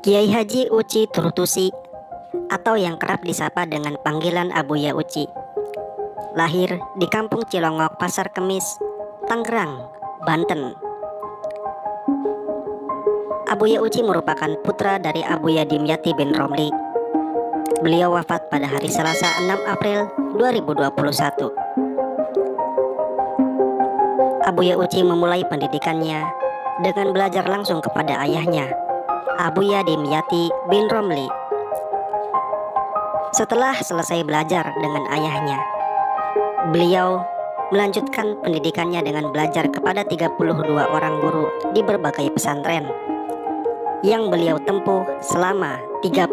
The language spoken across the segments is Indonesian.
Kiai Haji Uci Turtusi atau yang kerap disapa dengan panggilan Abuya Uci, lahir di Kampung Cilongok, Pasar Kemis, Tangerang, Banten. Abuya Uci merupakan putra dari Abuya Dimyati bin Romli. Beliau wafat pada hari Selasa 6 April 2021. Abuya Uci memulai pendidikannya dengan belajar langsung kepada ayahnya, Abuya Dimyati bin Romli. Setelah selesai belajar dengan ayahnya, beliau melanjutkan pendidikannya dengan belajar kepada 32 orang guru di berbagai pesantren yang beliau tempuh selama 32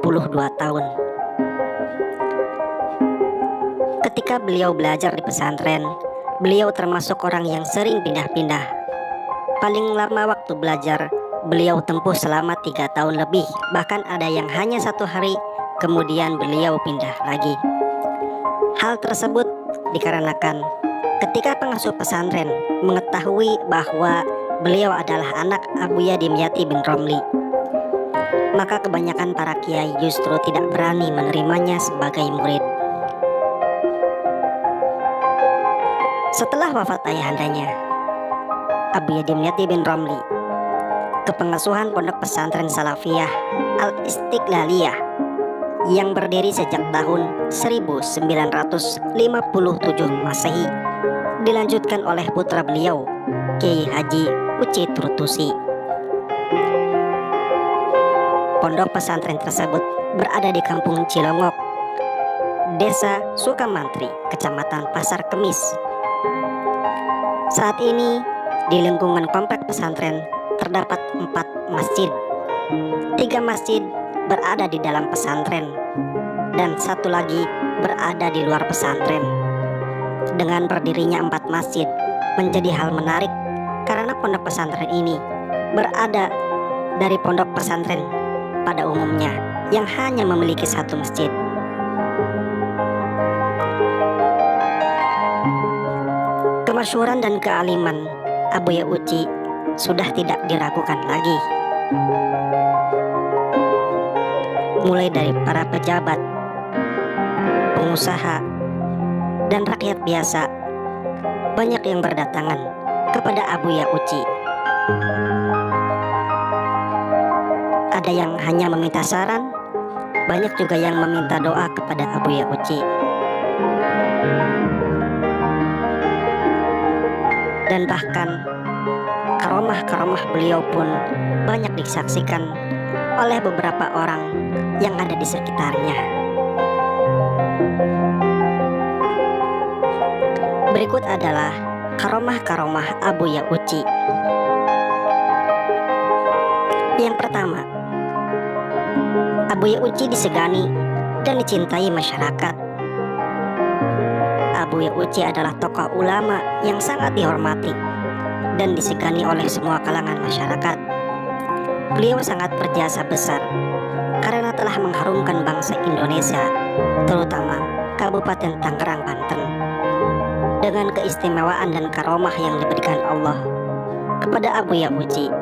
tahun. Ketika beliau belajar di pesantren, beliau termasuk orang yang sering pindah-pindah. Paling lama waktu belajar beliau tempuh selama 3 tahun lebih, bahkan ada yang hanya 1 hari kemudian beliau pindah lagi. Hal tersebut dikarenakan ketika pengasuh pesantren mengetahui bahwa beliau adalah anak Abuya Dimyati bin Romli, maka kebanyakan para kiai justru tidak berani menerimanya sebagai murid. Setelah wafat ayahandanya, Abuya Dimyati bin Romli, kepengasuhan Pondok Pesantren Salafiyah Al-Istiqlaliyah yang berdiri sejak tahun 1957 Masehi dilanjutkan oleh putra beliau, Kiai Haji Uci Turtusi. Pondok pesantren tersebut berada di Kampung Cilongok, Desa Sukamantri, Kecamatan Pasar Kemis. Saat ini di lingkungan komplek pesantren terdapat 4 masjid. 3 masjid berada di dalam pesantren dan 1 lagi berada di luar pesantren. Dengan berdirinya 4 masjid menjadi hal menarik karena pondok pesantren ini berada dari pondok pesantren pada umumnya yang hanya memiliki 1 masjid. Kemasyhuran dan kealiman Abuya Uci sudah tidak diragukan lagi. Mulai dari para pejabat, pengusaha, dan rakyat biasa, banyak yang berdatangan kepada Abuya Uci. Ada yang hanya meminta saran, banyak juga yang meminta doa kepada Abuya Uci. Dan bahkan karomah-karomah beliau pun banyak disaksikan oleh beberapa orang yang ada di sekitarnya. Berikut adalah karomah-karomah Abuya Uci. Yang pertama, Abuya Uci disegani dan dicintai masyarakat. Abuya Uci adalah tokoh ulama yang sangat dihormati dan disegani oleh semua kalangan masyarakat. Beliau sangat berjasa besar karena telah mengharumkan bangsa Indonesia, terutama Kabupaten Tangerang, Banten. Dengan keistimewaan dan karomah yang diberikan Allah kepada Abuya Uci,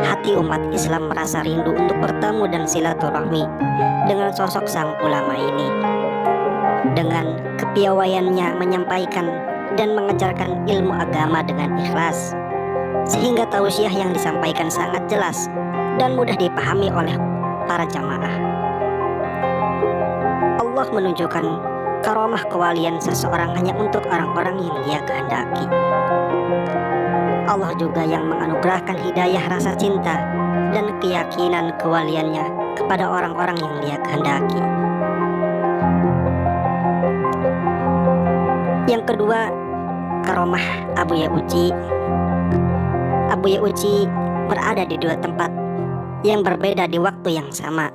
hati umat Islam merasa rindu untuk bertemu dan silaturahmi dengan sosok sang ulama ini. Dengan kepiawaiannya menyampaikan dan mengajarkan ilmu agama dengan ikhlas, sehingga tausiah yang disampaikan sangat jelas dan mudah dipahami oleh para jamaah. Allah menunjukkan karomah kewalian seseorang hanya untuk orang-orang yang Dia kehendaki. Allah juga yang menganugerahkan hidayah rasa cinta dan keyakinan kewaliannya kepada orang-orang yang Dia kehendaki. Yang kedua, karomah Abuya Uci. Abuya Uci berada di 2 tempat yang berbeda di waktu yang sama.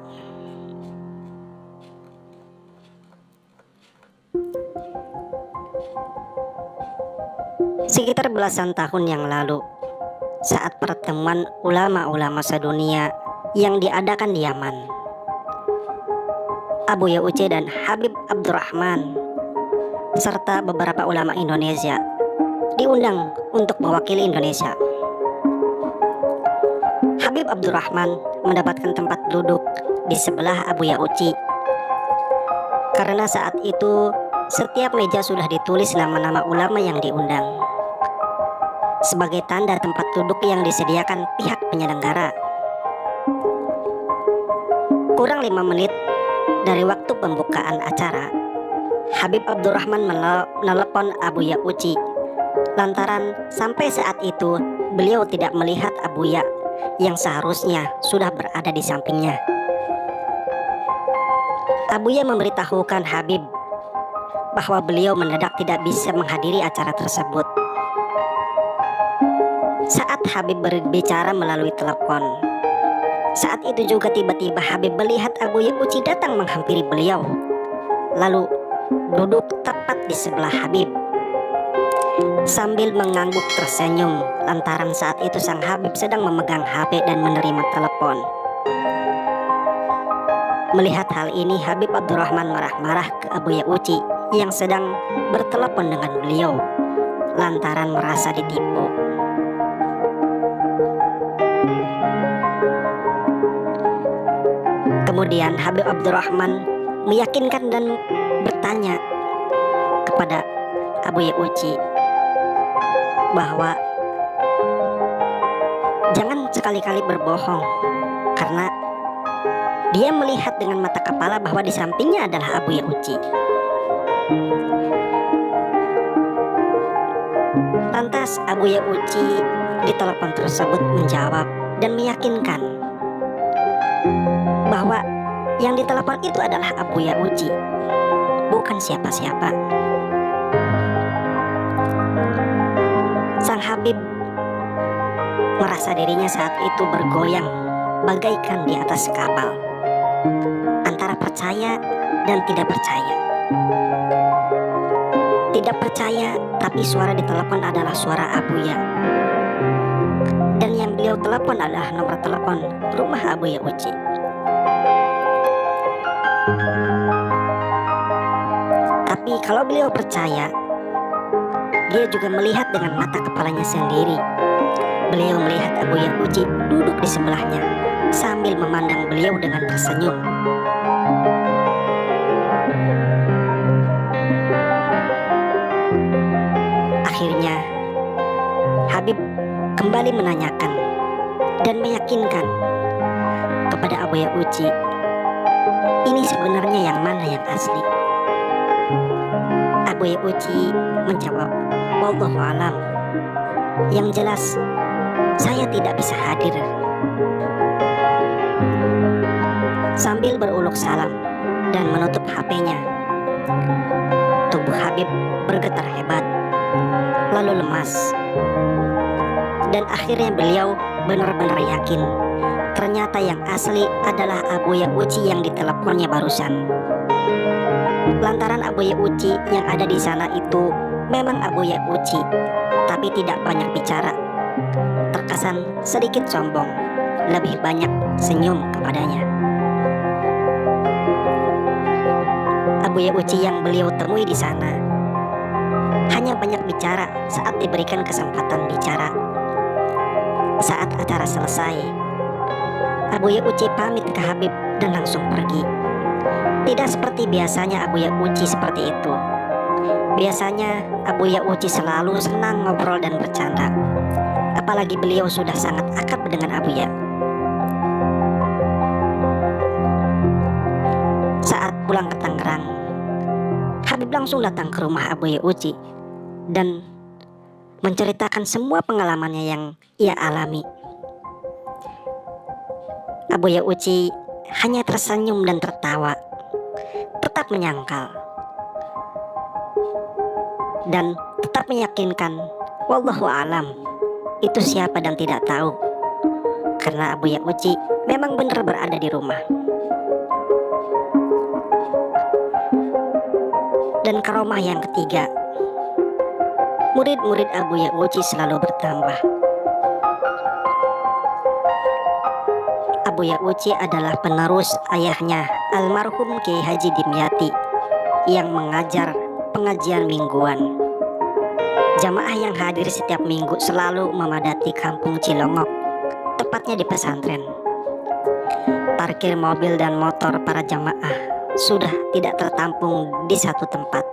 Sekitar belasan tahun yang lalu, saat pertemuan ulama-ulama sedunia yang diadakan di Yaman, Abuya Uci dan Habib Abdurrahman serta beberapa ulama Indonesia diundang untuk mewakili Indonesia. Habib Habib Abdurrahman mendapatkan tempat duduk di sebelah Abuya Uci. Karena saat itu setiap meja sudah ditulis nama-nama ulama yang diundang sebagai tanda tempat duduk yang disediakan pihak penyelenggara. Kurang 5 menit dari waktu pembukaan acara, Habib Abdurrahman menelepon Abuya Uci lantaran sampai saat itu beliau tidak melihat Abuya yang seharusnya sudah berada di sampingnya. Abuya memberitahukan Habib bahwa beliau mendadak tidak bisa menghadiri acara tersebut. Saat Habib berbicara melalui telepon, saat itu juga tiba-tiba Habib melihat Abuya Uci datang menghampiri beliau, lalu duduk tepat di sebelah Habib sambil mengangguk tersenyum lantaran saat itu sang Habib sedang memegang HP dan menerima telepon. Melihat hal ini, Habib Abdurrahman marah-marah ke Abuya Uci yang sedang bertelepon dengan beliau lantaran merasa ditipu. Kemudian Habib Abdurrahman meyakinkan dan bertanya kepada Abuya Uci bahwa jangan sekali-kali berbohong, karena dia melihat dengan mata kepala bahwa di sampingnya adalah Abuya Uci. Lantas Abuya Uci di telepon tersebut menjawab dan meyakinkan bahwa yang ditelepon itu adalah Abuya Uci, bukan siapa-siapa. Sang Habib merasa dirinya saat itu bergoyang bagaikan di atas kapal, antara percaya dan tidak percaya. Tidak percaya, tapi suara di telepon adalah suara Abuya, dan yang beliau telepon adalah nomor telepon rumah Abuya Uci. Tapi kalau beliau percaya, dia juga melihat dengan mata kepalanya sendiri. Beliau melihat Abuya Uci duduk di sebelahnya sambil memandang beliau dengan tersenyum. Akhirnya Habib kembali menanyakan dan meyakinkan kepada Abuya Uci, ini sebenarnya yang mana yang asli? Abuya Uci menjawab, wallahu alam, yang jelas saya tidak bisa hadir. Sambil beruluk salam dan menutup HP-nya, tubuh Habib bergetar hebat, lalu lemas, dan akhirnya beliau benar-benar yakin ternyata yang asli adalah Abuya Uci yang diteleponnya barusan. Lantaran Abuya Uci yang ada di sana itu memang Abuya Uci, tapi tidak banyak bicara, terkesan sedikit sombong, lebih banyak senyum kepadanya. Abuya Uci yang beliau temui di sana hanya banyak bicara saat diberikan kesempatan bicara. Saat acara selesai, Abuya Uci pamit ke Habib dan langsung pergi. Tidak seperti biasanya Abuya Uci seperti itu. Biasanya Abuya Uci selalu senang ngobrol dan bercanda, apalagi beliau sudah sangat akrab dengan Abuya. Saat pulang ke Tangerang, Habib langsung datang ke rumah Abuya Uci dan menceritakan semua pengalamannya yang ia alami. Abuya Uci hanya tersenyum dan tertawa, tetap menyangkal dan tetap meyakinkan wallahu alam itu siapa dan tidak tahu, karena Abuya Uci memang benar berada di rumah. Dan karomah yang ketiga, murid-murid Abuya Uci selalu bertambah. Abuya Uci adalah penerus ayahnya almarhum Kiai Haji Dimyati yang mengajar pengajian mingguan. Jamaah yang hadir setiap minggu selalu memadati kampung Cilongok, tepatnya di pesantren. Parkir mobil dan motor para jamaah sudah tidak tertampung di satu tempat,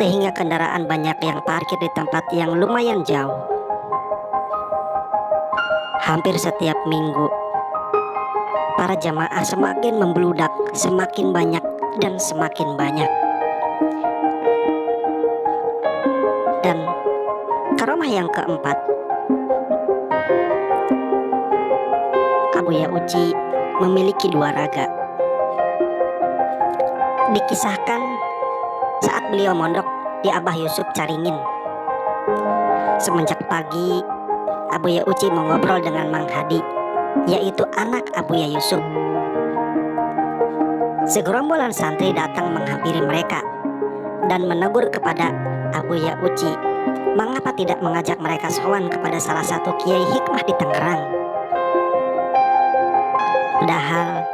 sehingga kendaraan banyak yang parkir di tempat yang lumayan jauh. Hampir setiap minggu, para jamaah semakin membludak, semakin banyak dan semakin banyak. Dan karomah yang keempat, Abuya Uci memiliki 2 raga. Dikisahkan saat beliau mondok di Abah Yusuf Caringin. Semenjak pagi, Abuya Uci mengobrol dengan Mang Hadi, yaitu anak Abuya Yusuf. Segerombolan santri datang menghampiri mereka dan menegur kepada Abuya Uci, mengapa tidak mengajak mereka sowan kepada salah satu kiai hikmah di Tangerang. Padahal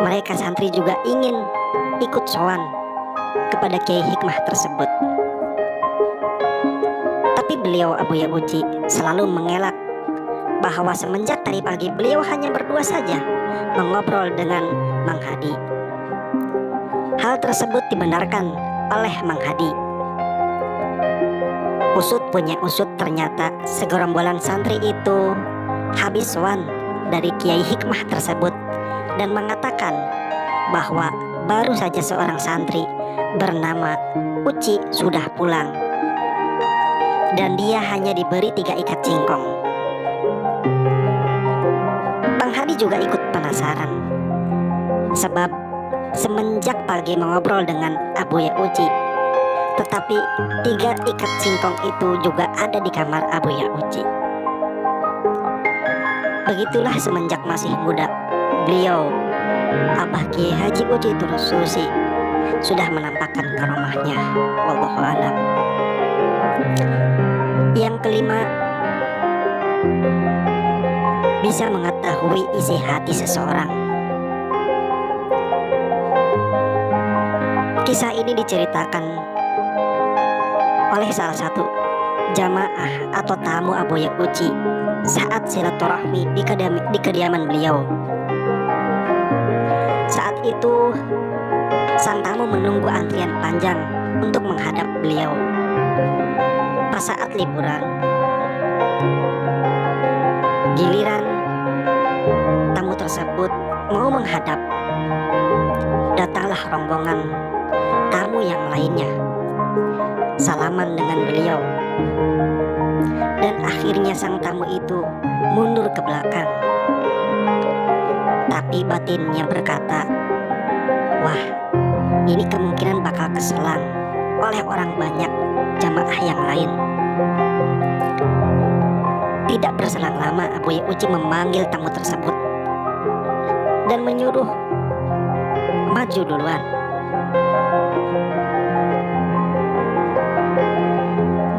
mereka santri juga ingin ikut sowan kepada kiai hikmah tersebut. Tapi beliau Abuya Uci selalu mengelak bahwa semenjak tadi pagi beliau hanya berdua saja mengobrol dengan Mang Hadi. Hal tersebut dibenarkan oleh Mang Hadi. Usut punya usut, ternyata segerombolan santri itu habis sowan dari kiai hikmah tersebut dan mengatakan bahwa baru saja seorang santri bernama Uci sudah pulang dan dia hanya diberi 3 ikat singkong. Bang Hadi juga ikut penasaran, sebab semenjak pagi mengobrol dengan Abuya Uci, tetapi 3 ikat singkong itu juga ada di kamar Abuya Uci. Begitulah semenjak masih muda, beliau Abah Kiai Haji Uci Tursusi sudah menampakkan karomahnya. Wallahu a'lam. Yang kelima, bisa mengetahui isi hati seseorang. Kisah ini diceritakan oleh salah satu jamaah atau tamu Abuya Uci saat silaturahmi di kediaman beliau. Saat itu sang tamu menunggu antrian panjang untuk menghadap beliau. Pas saat liburan, giliran tamu tersebut mau menghadap, datanglah rombongan tamu yang lainnya salaman dengan beliau. Dan akhirnya sang tamu itu mundur ke belakang. Tapi batinnya berkata, wah, ini kemungkinan bakal keselang oleh orang banyak jamaah yang lain. Tidak berselang lama, Abuya Uci memanggil tamu tersebut dan menyuruh maju duluan.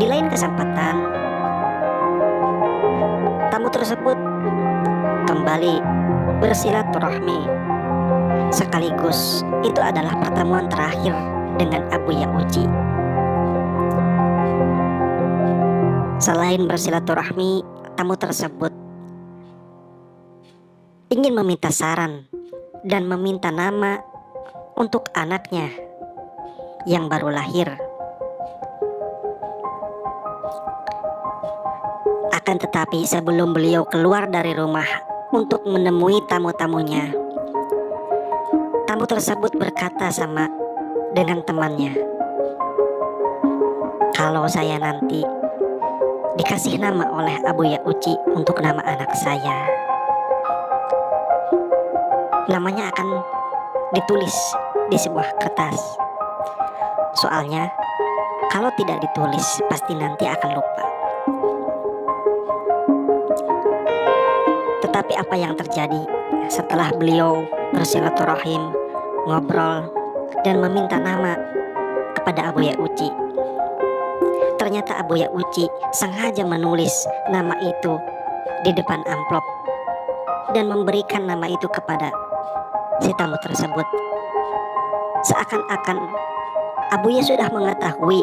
Di lain kesempatan, tamu tersebut kembali bersilaturahmi. Sekaligus itu adalah pertemuan terakhir dengan Abuya Uci. Selain bersilaturahmi, tamu tersebut ingin meminta saran dan meminta nama untuk anaknya yang baru lahir. Akan tetapi sebelum beliau keluar dari rumah untuk menemui tamu-tamunya, tamu tersebut berkata dengan temannya, kalau saya nanti dikasih nama oleh Abuya Uci untuk nama anak saya, namanya akan ditulis di sebuah kertas. Soalnya kalau tidak ditulis pasti nanti akan lupa. Tetapi apa yang terjadi setelah beliau bersilaturahim, ngobrol, dan meminta nama kepada Abuya Uci? Ternyata Abuya Uci sengaja menulis nama itu di depan amplop dan memberikan nama itu kepada si tamu tersebut. Seakan-akan Abuya sudah mengetahui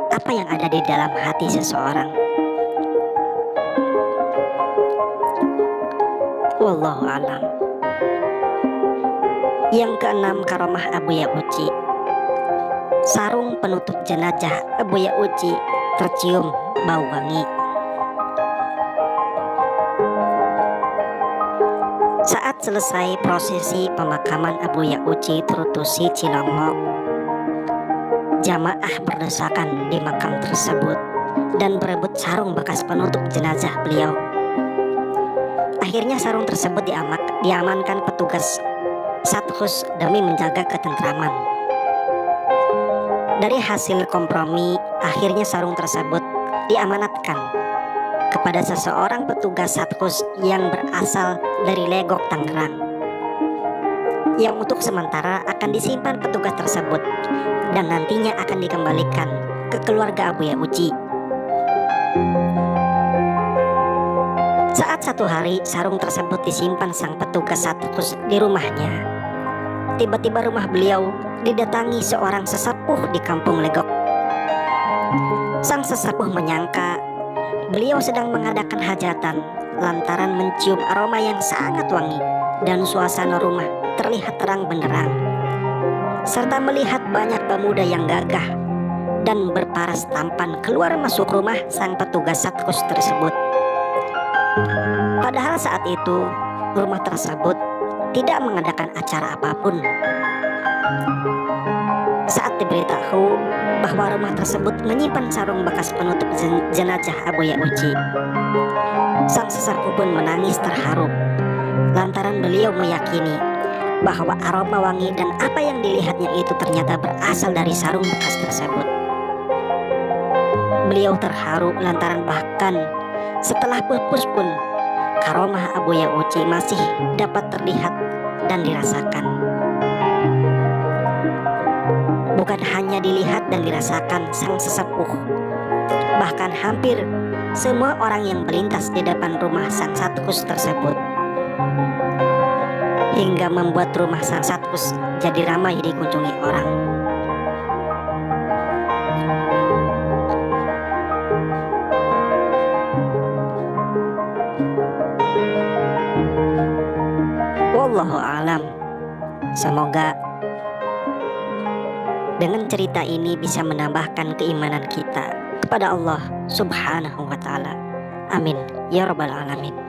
apa yang ada di dalam hati seseorang. Wallahu alam. Yang keenam, karomah Abuya Uci. Sarung penutup jenazah Abuya Uci tercium bau wangi. Saat selesai prosesi pemakaman Abuya Uci Trutusi Cilongo, jamaah berdesakan di makam tersebut dan berebut sarung bekas penutup jenazah beliau. Akhirnya sarung tersebut diamankan petugas Satkus demi menjaga ketentraman. Dari hasil kompromi, akhirnya sarung tersebut diamanatkan kepada seseorang petugas Satkus yang berasal dari Legok, Tangerang, yang untuk sementara akan disimpan petugas tersebut dan nantinya akan dikembalikan ke keluarga Abuya Uci. Saat satu hari sarung tersebut disimpan sang petugas Satkus di rumahnya, tiba-tiba rumah beliau didatangi seorang sesepuh di kampung Legok. Sang sesepuh menyangka beliau sedang mengadakan hajatan lantaran mencium aroma yang sangat wangi dan suasana rumah terlihat terang benderang, serta melihat banyak pemuda yang gagah dan berparas tampan keluar masuk rumah sang petugas Satkus tersebut. Padahal saat itu rumah tersebut tidak mengadakan acara apapun. Saat diberitahu bahwa rumah tersebut menyimpan sarung bekas penutup jenazah Abuya Uci, sang sesepuh pun menangis terharu lantaran beliau meyakini bahwa aroma wangi dan apa yang dilihatnya itu ternyata berasal dari sarung bekas tersebut. Beliau terharu lantaran bahkan setelah pupus pun karomah Abuya Uci masih dapat terlihat dan dirasakan. Bukan hanya dilihat dan dirasakan sang sesepuh, bahkan hampir semua orang yang melintas di depan rumah sang Satkus tersebut, hingga membuat rumah sang Satkus jadi ramai dikunjungi orang. Wallahu alam. Semoga dengan cerita ini bisa menambahkan keimanan kita kepada Allah Subhanahu wa ta'ala. Amin ya rabbal alamin.